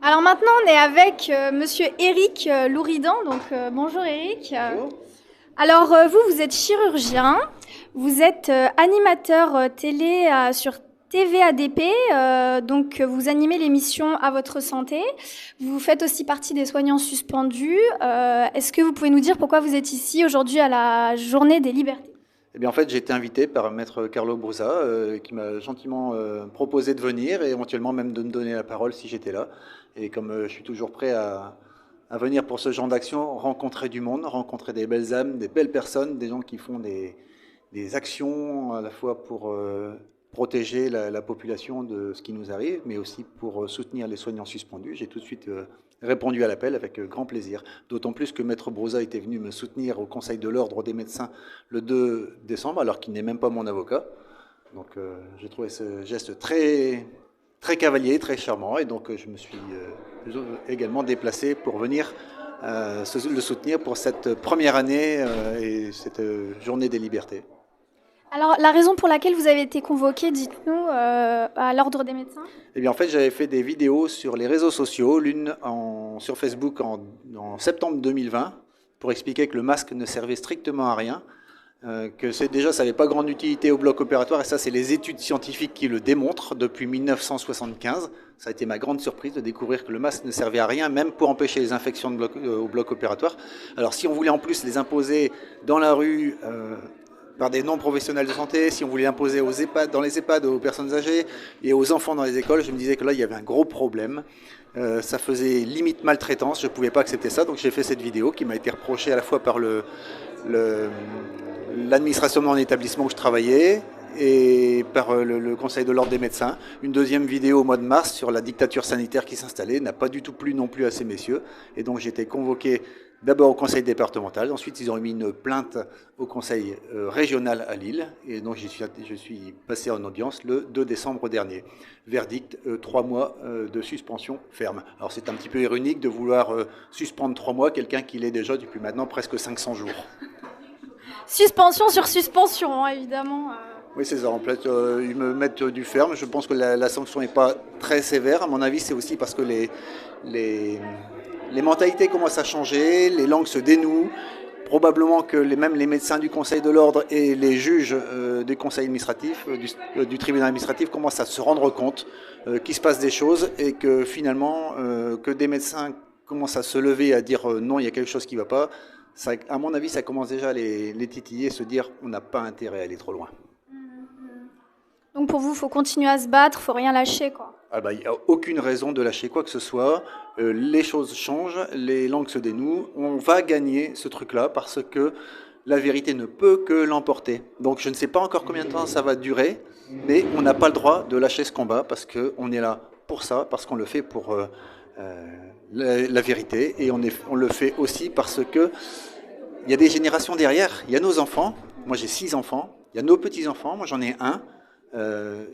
Alors maintenant, on est avec Monsieur Éric Louridan. Donc bonjour Éric. Bonjour. Alors vous êtes chirurgien, vous êtes animateur télé sur TVADP, donc vous animez l'émission À votre santé. Vous faites aussi partie des soignants suspendus. Est-ce que vous pouvez nous dire pourquoi vous êtes ici aujourd'hui à la Journée des libertés? Eh bien, en fait, j'ai été invité par Maître Carlo Brusa, qui m'a gentiment proposé de venir et éventuellement même de me donner la parole si j'étais là. Et comme je suis toujours prêt à venir pour ce genre d'action, rencontrer du monde, rencontrer des belles âmes, des belles personnes, des gens qui font des actions à la fois pour protéger la population de ce qui nous arrive, mais aussi pour soutenir les soignants suspendus. J'ai tout de suite répondu à l'appel avec grand plaisir. D'autant plus que Maître Brusa était venu me soutenir au Conseil de l'Ordre des médecins le 2 décembre, alors qu'il n'est même pas mon avocat. Donc j'ai trouvé ce geste très, très cavalier, très charmant, et donc je me suis également déplacé pour venir le soutenir pour cette première année et cette journée des libertés. Alors la raison pour laquelle vous avez été convoqué, dites-nous, à l'Ordre des médecins? Eh bien, en fait, j'avais fait des vidéos sur les réseaux sociaux, sur Facebook en septembre 2020, pour expliquer que le masque ne servait strictement à rien, déjà, ça n'avait pas grande utilité au bloc opératoire, et ça, c'est les études scientifiques qui le démontrent depuis 1975. Ça a été ma grande surprise de découvrir que le masque ne servait à rien, même pour empêcher les infections au bloc opératoire. Alors, si on voulait en plus les imposer dans la rue, par des non-professionnels de santé, si on voulait imposer dans les EHPAD aux personnes âgées et aux enfants dans les écoles, je me disais que là, il y avait un gros problème. Ça faisait limite maltraitance, je ne pouvais pas accepter ça, donc j'ai fait cette vidéo qui m'a été reprochée à la fois par l'administration de mon établissement où je travaillais et par le Conseil de l'Ordre des médecins. Une deuxième vidéo au mois de mars sur la dictature sanitaire qui s'installait n'a pas du tout plu non plus à ces messieurs, et donc j'ai été convoqué d'abord au conseil départemental, ensuite ils ont mis une plainte au conseil régional à Lille, et donc je suis passé en audience le 2 décembre dernier. Verdict, 3 mois de suspension ferme. Alors c'est un petit peu ironique de vouloir suspendre 3 mois quelqu'un qui l'est déjà depuis maintenant presque 500 jours. Suspension sur suspension, hein, évidemment. Oui, c'est ça. En fait, ils me mettent du ferme. Je pense que la sanction n'est pas très sévère. À mon avis, c'est aussi parce que les mentalités commencent à changer, les langues se dénouent. Probablement que même les médecins du Conseil de l'Ordre et les juges du Conseil administratif, du tribunal administratif, commencent à se rendre compte qu'il se passe des choses et que finalement, que des médecins commencent à se lever et à dire non, il y a quelque chose qui ne va pas. Ça, à mon avis, ça commence déjà à les titiller, se dire on n'a pas intérêt à aller trop loin. Donc pour vous, il faut continuer à se battre, il ne faut rien lâcher, quoi. Ah bah, il n'y a aucune raison de lâcher quoi que ce soit. Les choses changent, les langues se dénouent. On va gagner ce truc-là parce que la vérité ne peut que l'emporter. Donc je ne sais pas encore combien de temps ça va durer, mais on n'a pas le droit de lâcher ce combat parce qu'on est là pour ça, parce qu'on le fait pour la vérité, et on le fait aussi parce que il y a des générations derrière. Il y a nos enfants. Moi j'ai 6 enfants. Il y a nos petits-enfants. Moi j'en ai un.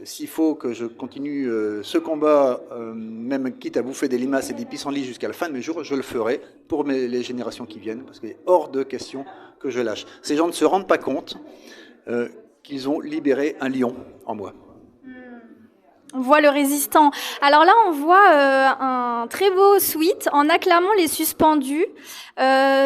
S'il faut que je continue ce combat, même quitte à bouffer des limaces et des pissenlits jusqu'à la fin de mes jours, je le ferai pour les générations qui viennent, parce qu'il est hors de question que je lâche. Ces gens ne se rendent pas compte qu'ils ont libéré un lion en moi. On voit le résistant. Alors là, on voit un très beau suite en acclamant les suspendus.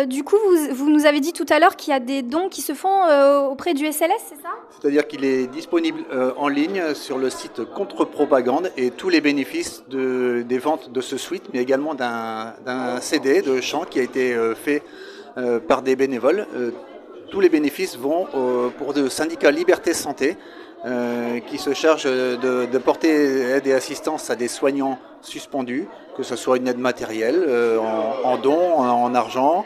Du coup, vous nous avez dit tout à l'heure qu'il y a des dons qui se font auprès du SLS, c'est ça? C'est-à-dire qu'il est disponible en ligne sur le site Contre-Propagande, et tous les bénéfices des ventes de ce suite, mais également d'un CD de chant qui a été fait par des bénévoles. Tous les bénéfices vont pour le syndicat Liberté Santé, qui se charge de porter aide et assistance à des soignants suspendus, que ce soit une aide matérielle, en dons, en argent,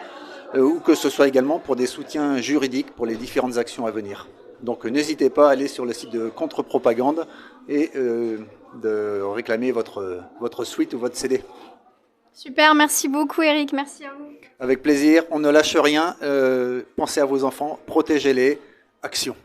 ou que ce soit également pour des soutiens juridiques pour les différentes actions à venir. Donc n'hésitez pas à aller sur le site de Contre-Propagande et de réclamer votre suite ou votre CD. Super, merci beaucoup Éric, merci à vous. Avec plaisir, on ne lâche rien, pensez à vos enfants, protégez-les, action.